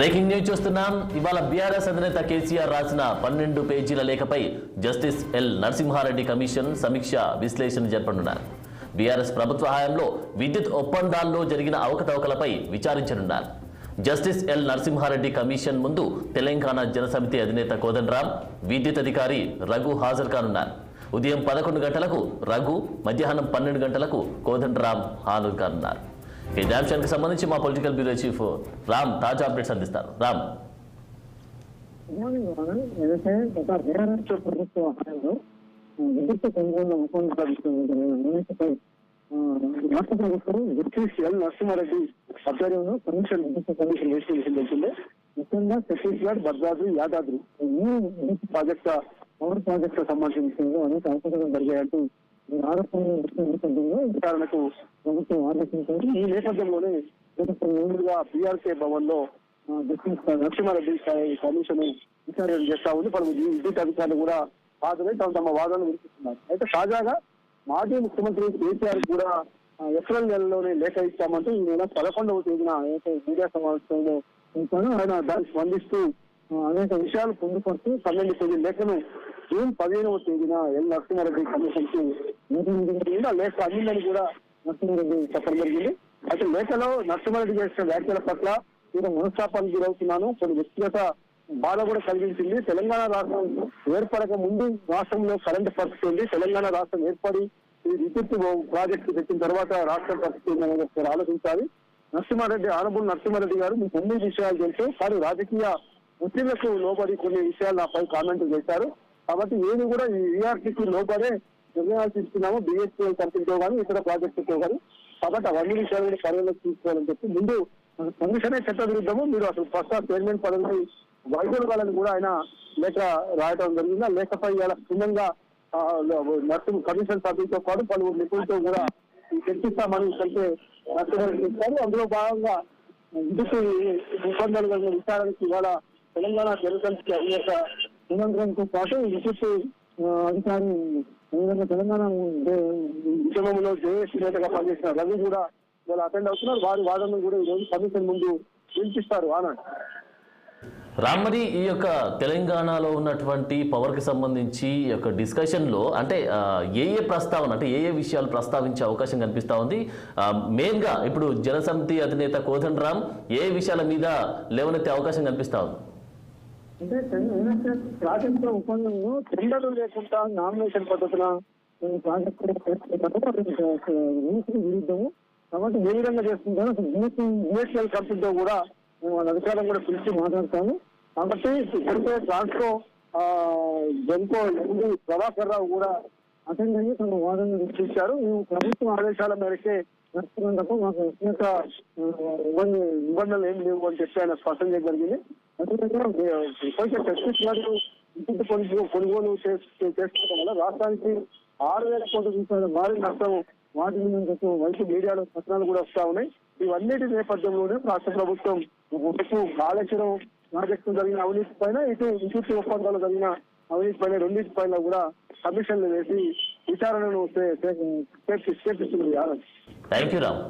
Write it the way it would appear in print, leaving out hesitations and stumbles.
Breaking news చూస్తున్నాం. ఇవాళ BRS అధినేత కేసీఆర్ రాసిన 12 పేజీల లేఖపై జస్టిస్ ఎల్ నరసింహారెడ్డి కమిషన్ సమీక్ష విశ్లేషణ జరపనున్నారు. బీఆర్ఎస్ ప్రభుత్వ హయాంలో విద్యుత్ ఒప్పందాల్లో జరిగిన అవకతవకలపై విచారించనున్నారు. జస్టిస్ ఎల్ నరసింహారెడ్డి కమిషన్ ముందు తెలంగాణ జనసమితి అధినేత కోదండరాం, విద్యుత్ అధికారి రఘు హాజరు కానున్నారు. ఉదయం 11 గంటలకు రఘు, మధ్యాహ్నం 12 గంటలకు కోదండరాం హాజరు కానున్నారు. ఇదే అంశానికి సంబంధించి మా పొలిటికల్ బ్యూరో చీఫ్ రామ్ తాజా అప్డేట్స్ అందిస్తారు. రామ్, రాష్ట్ర ప్రభుత్వం జస్టిస్ ఎల్ నరసింహారెడ్డి ఆధ్వర్యంలో కమిషన్ వేసిన తెలిసిందే. ముఖ్యంగా ఛత్తీస్గఢ్, భద్రాద్రి, యాదాద్రి పవర్ ప్రాజెక్టు సంబంధించిన అనేక అవకాశాలు జరిగాయంటూ ఆరోపణలు నేపథ్యంలో విచారణకు ప్రభుత్వం ఆదేశించారు. ఈ నేపథ్యంలోనే ముందుగా బీఆర్కే భవన్ లో జస్టిస్ నరసింహారెడ్డి కమిషన్ విచారణ చేస్తా ఉంది. పలువురు విద్యుత్ అధికారులు కూడా హాజరై తమ వాదనలు వినిపిస్తున్నారు. అయితే తాజాగా మాజీ ముఖ్యమంత్రి కేసీఆర్ కూడా ఏప్రిల్ నెలలోనే లేఖ ఇచ్చామంటూ ఈ నెల 11వ తేదీన మీడియా సమావేశంలో ఆయన దానికి స్పందిస్తూ అనేక విషయాలు పొందుపరుస్తూ 12 పేజీల లేఖను జూన్ 15వ తేదీన ఎల్ నరసింహారెడ్డి కమిషన్ కి లేఖ అందిందని కూడా నరసింహారెడ్డి చెప్పడం జరిగింది. అయితే లేఖలో నరసింహారెడ్డి చేసిన వ్యాఖ్యల పట్ల తీవ్ర మనస్తాపానికి గురవుతున్నాను, కొన్ని వ్యక్తిగత బాధ కూడా కలిగించింది. తెలంగాణ రాష్ట్రం ఏర్పడక ముందు రాష్ట్రంలో కరెంటు పరిస్థితి ఉంది. తెలంగాణ రాష్ట్రం ఏర్పడి ఈ విద్యుత్ ప్రాజెక్టు పెట్టిన తర్వాత రాష్ట్రం పరిస్థితి అనేది ఆలోచించాలి. ఆనబుల్ నరసింహారెడ్డి గారు మీకు అన్ని విషయాలు తెలుసు, కానీ రాజకీయ ఒత్తిళ్లకు లోబడి కొన్ని విషయాలు నాపై కామెంట్ చేశారు. కాబట్టి నేను కూడా ఈ ఈఆర్టీకి లోబడే నిర్ణయాలు తీసుకున్నాము, బిఎస్పీఎల్ కంపెనీతో కానీ ఇతర ప్రాజెక్టుతో కానీ. కాబట్టి అవన్నీ విషయాలు కూడా పరిగణలోకి తీసుకోవాలని చెప్పి ముందు కమిషనే చట్ట విరుద్ధము, మీరు అసలు ఫస్ట్ చైర్మన్ పదవిని వైద్యులు కూడా ఆయన లేఖ రాయడం జరిగింది. ఆ లేఖపై ఇలా క్షుణ్ణంగా కమిషన్ సభ్యులతో పాటు పలువురు నిపుణులతో కూడా చర్చిస్తామని కలిపే నరసింహారెడ్డి చెప్పారు. అందులో భాగంగా విద్యుత్ ఒప్పందాలు కలిగిన విచారణకి ఇవాళ తెలంగాణ జనసమితి అధినేత నిరంతరంతో పాటు విద్యుత్ అధికారి తెలంగాణ ఉద్యమంలో జేఏసీ నేతగా పనిచేసిన రవి కూడా ఇవాళ అటెండ్ అవుతున్నారు. వారి వాదనలు కూడా ఈరోజు కమిషన్ ముందు వినిపిస్తారు అన్నాడు. రామ్మరి, ఈ యొక్క తెలంగాణలో ఉన్నటువంటి పవర్కి సంబంధించి ఈ యొక్క డిస్కషన్లో అంటే ఏ ప్రస్తావన అంటే ఏ విషయాలు ప్రస్తావించే అవకాశం కనిపిస్తూ ఉంది? మెయిన్గా ఇప్పుడు జనసమితి అధినేత కోదండరాం ఏ విషయాల మీద లేవనెత్తే అవకాశం కనిపిస్తూ ఉంది? అంటే ప్రాజెక్టు ఒప్పందంలో టెండర్లు లేకుండా నామినేషన్ పద్ధతిన ప్రాజెక్టు విరుద్ధము. కాబట్టి ఏ విధంగా చేస్తుంటారో బిఎస్ఎల్ కంపెనీతో కూడా వాళ్ళ అధికారం కూడా పిలిచి మాట్లాడతాము. కాబట్టి ఇప్పటికే ట్రాన్స్కో జెన్కో ప్రభాకర్ రావు కూడా అటెండ్ అయ్యి తమ వాదనలు వినిపించారు. మేము ప్రభుత్వ ఆదేశాల మేరకే నడుస్తున్నందుకు మాకు వ్యక్తిగత నిబంధనలు ఏం లేవు అని చెప్పి ఆయన స్పష్టం చేయగలిగింది. అదేవిధంగా ఛత్తీస్గఢ్ విద్యుత్ కొనుగోలు చేసుకోవడం వల్ల రాష్ట్రానికి 6,000 కోట్ల రూపాయల భారీ నష్టం వాటి వైపు మీడియాలో పత్రాలు కూడా వస్తా ఉన్నాయి. ఇవన్నిటి నేపథ్యంలోనే రాష్ట్ర ప్రభుత్వం కాళేశ్వరం ప్రాజెక్టు జరిగిన అవినీతి పైన, ఇటు విద్యుత్ ఒప్పందాలు జరిగిన అవినీతి పైన, రెండింటి పైన కూడా కమిషన్లు వేసి విచారణను చేపిస్తుంది. Thank you Ram.